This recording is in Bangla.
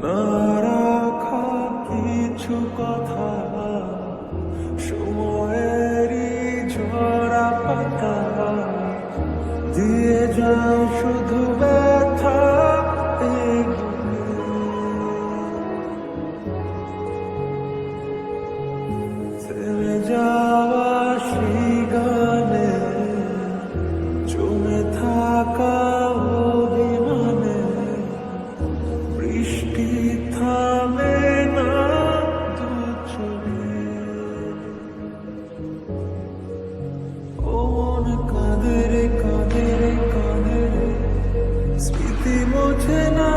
না রাখা কিছু কথা, সময়েরই ঝরা পাতা দিয়ে যায় শুধু ব্যথা। এই বুকে থেমে যাওয়া সেই গানে, জমে থাকা অভিমানে, বৃষ্টি থামে না দু চোখে। ও মন কাঁদে রে কাঁদে রে কাঁদে রে, স্মৃতি মোছে না।